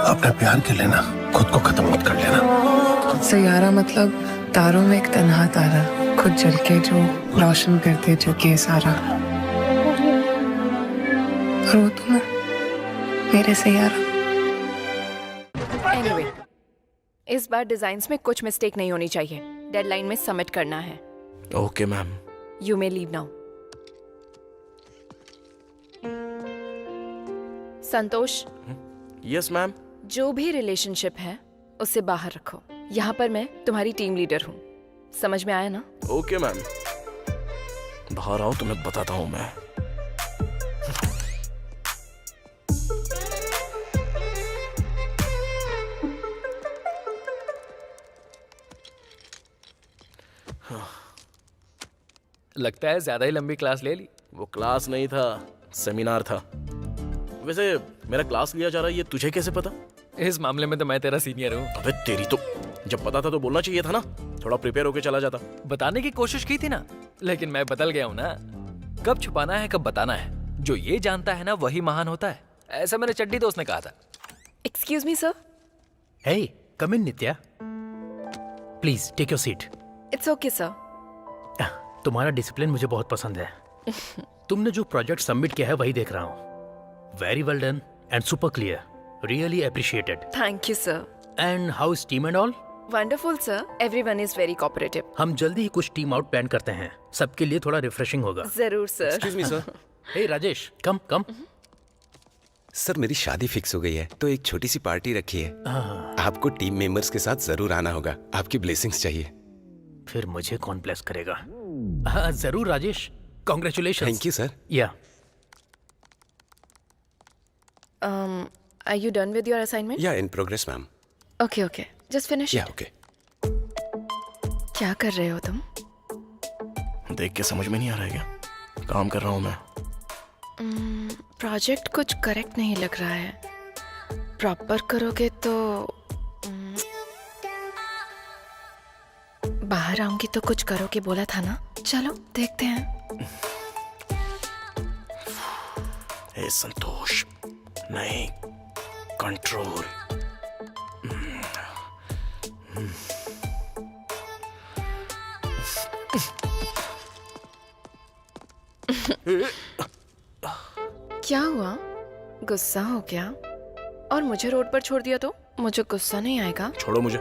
अपने प्यार के लिए ना खुद को खत्म मत कर लेना। सैयारा मतलब तारों में एक तन्हा तारा, खुद जल के जो रोशन करते जग ये सारा। और वो तुम हो, मेरे सैयारा। Anyway, इस बार डिजाइन्स में कुछ मिस्टेक नहीं होनी चाहिए। डेडलाइन में सबमिट करना है। Okay ma'am. You may leave now. Santosh, yes ma'am. जो भी रिलेशनशिप है उसे बाहर रखो। यहाँ पर मैं तुम्हारी टीम लीडर हूँ, समझ में आया ना? ओके मैम, बाहर आओ तुम्हें बताता हूँ मैं। लगता है ज्यादा ही लंबी क्लास ले ली। वो क्लास नहीं था, सेमिनार था। वैसे मेरा क्लास लिया जा रहा है, ये तुझे कैसे पता? इस मामले में तो मैं तेरा सीनियर हूँ। अबे तेरी तो, जब पता था तो बोलना चाहिए था ना, थोड़ा प्रिपेयर होके चला जाता। बताने की कोशिश की थी ना, लेकिन मैं बदल गया हूँ ना। कब छुपाना है कब बताना है, जो ये जानता है ना वही महान होता है, ऐसा मेरे चड्डी दोस्त ने कहा था। Excuse me sir. Hey, come in, Nitya. Please take your seat. It's okay sir. तुम्हारा डिसिप्लिन मुझे बहुत पसंद है। तुमने जो प्रोजेक्ट सबमिट किया है वही देख रहा हूँ। Very well done and super clear, really appreciated. Thank you sir. And how is team and all? Wonderful sir, everyone is very cooperative. हम जल्दी ही कुछ टीम आउट प्लान करते हैं, सबके लिए थोड़ा रिफ्रेशिंग होगा। जरूर sir. Excuse me sir. Hey Rajesh, come come. Sir मेरी शादी फिक्स हो गई है तो एक छोटी सी पार्टी रखी है। आपको टीम मेंबर्स के साथ जरूर आना होगा, आपकी ब्लेसिंग्स चाहिए। फिर मुझे कौन ब्लेस करेगा? हाँ जरूर Rajesh, congratulation. Thank you sir. Yeah are you done with your assignment? Yeah in progress ma'am. Okay okay, just finish. Yeah okay. क्या कर रहे हो तुम? देख के समझ में नहीं आ रहा है क्या? काम कर रहा हूँ मैं। प्रोजेक्ट कुछ करेक्ट नहीं लग रहा है। प्रॉपर करोगे तो बाहर आऊंगी तो कुछ करोगे बोला था ना। चलो देखते हैं। ए संतोष, नहीं, कंट्रोल। क्या हुआ? गुस्सा हो गया? और मुझे रोड पर छोड़ दिया तो मुझे गुस्सा नहीं आएगा? छोड़ो मुझे।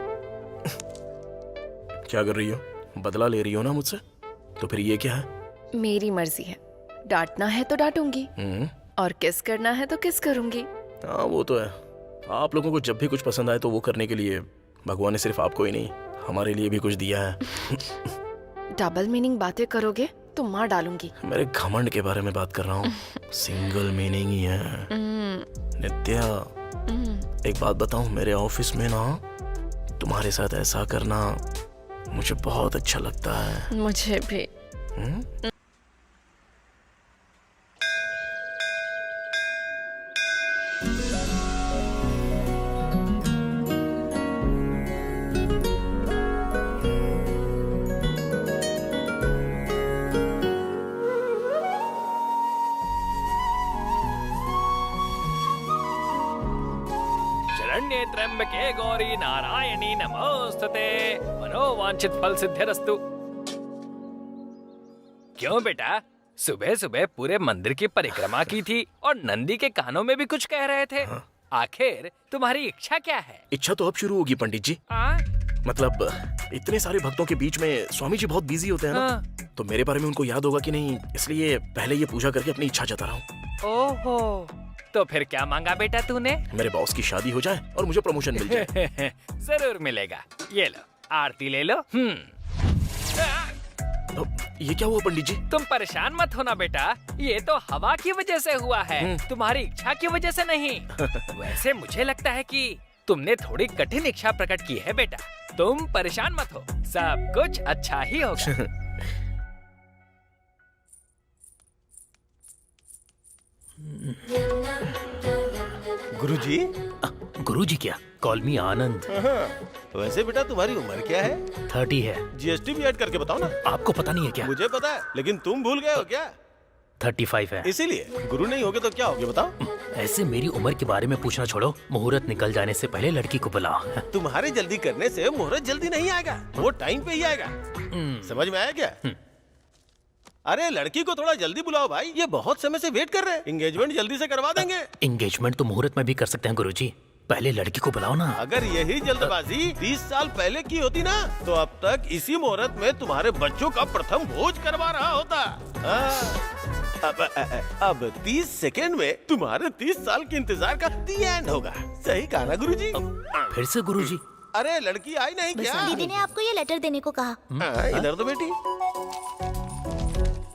क्या कर रही हो? बदला ले रही हो ना मुझसे? तो फिर ये क्या है? मेरी मर्जी है, डांटना है तो डांटूंगी और किस करना है तो किस करूंगी। हाँ वो तो है। आप लोगों को जब भी कुछ पसंद आए तो वो करने के लिए भगवान ने सिर्फ आपको ही नहीं हमारे लिए भी कुछ दिया है। डबल मीनिंग बातें करोगे तो मार डालूंगी। मेरे घमंड के बारे में बात कर रहा हूँ। सिंगल मीनिंग ही है। नित्या, एक बात बताऊं, मेरे ऑफिस में ना तुम्हारे साथ ऐसा करना मुझे बहुत अच्छा लगता है। मुझे भी। शरण्ये त्र्यंबके गौरी नारायणी नमोस्तुते, मनोवांछित फल सिद्धिरस्तु। क्यों बेटा, सुबह सुबह पूरे मंदिर की परिक्रमा की थी और नंदी के कानों में भी कुछ कह रहे थे। आखिर तुम्हारी इच्छा क्या है? इच्छा तो अब शुरू होगी पंडित जी। मतलब इतने सारे भक्तों के बीच में स्वामी जी बहुत बिजी होते हैं ना, तो मेरे बारे में उनको याद होगा कि नहीं, इसलिए पहले ये पूजा करके अपनी इच्छा जता रहा हूँ। ओहो, तो फिर क्या मांगा बेटा तूने? मेरे बॉस की शादी हो जाए और मुझे प्रमोशन मिल जाए। जरूर मिलेगा। ये लो, आरती ले लो। ये क्या हुआ पंडित जी? तुम परेशान मत होना बेटा, ये तो हवा की वजह से हुआ है, तुम्हारी इच्छा की वजह से नहीं। वैसे मुझे लगता है कि तुमने थोड़ी कठिन इच्छा प्रकट की है बेटा। तुम परेशान मत हो, सब कुछ अच्छा ही होगा। गुरुजी? गुरुजी क्या, कॉल मी आनंद। वैसे बेटा तुम्हारी उम्र क्या है? 30 है। जीएसटी भी ऐड करके बताओ ना। आपको पता नहीं है क्या? मुझे पता है, लेकिन तुम भूल गए हो क्या? 35 है। इसीलिए गुरु नहीं होगे तो क्या होगे बताओ? ऐसे मेरी उम्र के बारे में पूछना छोड़ो, मुहूर्त निकल जाने से पहले लड़की को बुलाओ। तुम्हारे जल्दी करने से मुहूर्त जल्दी नहीं आएगा, वो टाइम पे ही आएगा। समझ में आया क्या? अरे लड़की को थोड़ा जल्दी बुलाओ भाई, ये बहुत समय से वेट कर रहे हैं। एंगेजमेंट जल्दी से करवा देंगे। एंगेजमेंट तो मुहूर्त में भी कर सकते हैं गुरुजी, पहले लड़की को बुलाओ ना। अगर यही जल्दबाजी 30 साल पहले की होती ना, तो अब तक इसी मुहूर्त में तुम्हारे बच्चों का प्रथम भोज करवा रहा होता। अब 30 सेकेंड में तुम्हारे 30 साल के इंतजार का दी एंड होगा। सही कहा ना गुरुजी? फिर से गुरुजी? अरे लड़की आई नहीं क्या? दीदी ने आपको ये लेटर देने को कहा। इधर तो बेटी,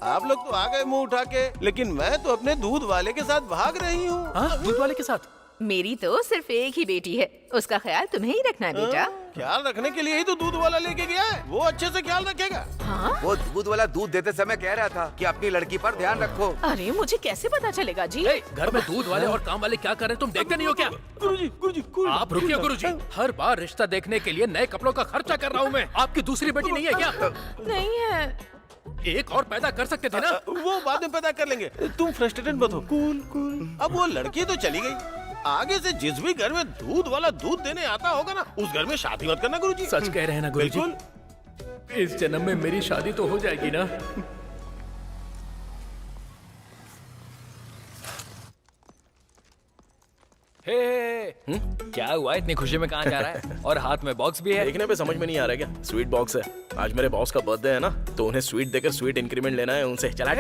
आप लोग तो आ गए मुंह उठा के, लेकिन मैं तो अपने दूध वाले के साथ भाग रही हूँ। दूध वाले के साथ? मेरी तो सिर्फ एक ही बेटी है, उसका ख्याल तुम्हें ही रखना है बेटा। ख्याल रखने के लिए ही तो दूध वाला लेके गया है, वो अच्छे से ख्याल रखेगा। हाँ? वो दूध वाला दूध देते समय कह रहा था कि अपनी लड़की पर ध्यान रखो। अरे मुझे कैसे पता चलेगा जी? घर में दूध वाले और काम वाले क्या कर रहे हैं, तुम देखते नहीं हो क्या? गुरुजी आप रुकिए गुरुजी, हर बार रिश्ता देखने के लिए नए कपड़ों का खर्चा कर रहा हूँ मैं। आपकी दूसरी बेटी नहीं है क्या? नहीं है। एक और पैदा कर सकते थे ना? वो बाद में पैदा कर लेंगे, तुम फ्रस्ट्रेटेड मत हो। कूल। अब वो लड़की तो चली गई, आगे से जिस भी घर में दूध वाला दूध देने आता होगा ना, उस घर में शादी मत करना गुरुजी। सच कह रहे हैं ना गुरुजी? बिल्कुल। इस जन्म में मेरी शादी तो हो जाएगी ना? क्या हुआ, इतनी खुशी में कहाँ जा रहा है? और हाथ में बॉक्स भी है। देखने पे समझ में नहीं आ रहा क्या? स्वीट बॉक्स है। आज मेरे बॉस का बर्थडे है ना, तो उन्हें स्वीट देकर स्वीट इंक्रीमेंट लेना है उनसे। चला।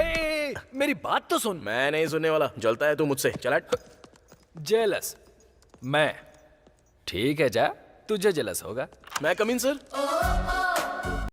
मेरी बात तो सुन। मैं नहीं सुनने वाला, जलता है तू मुझसे। चला। जेलस मैं? ठीक है जा, तुझे जेलस होगा। मैं कम इन सर।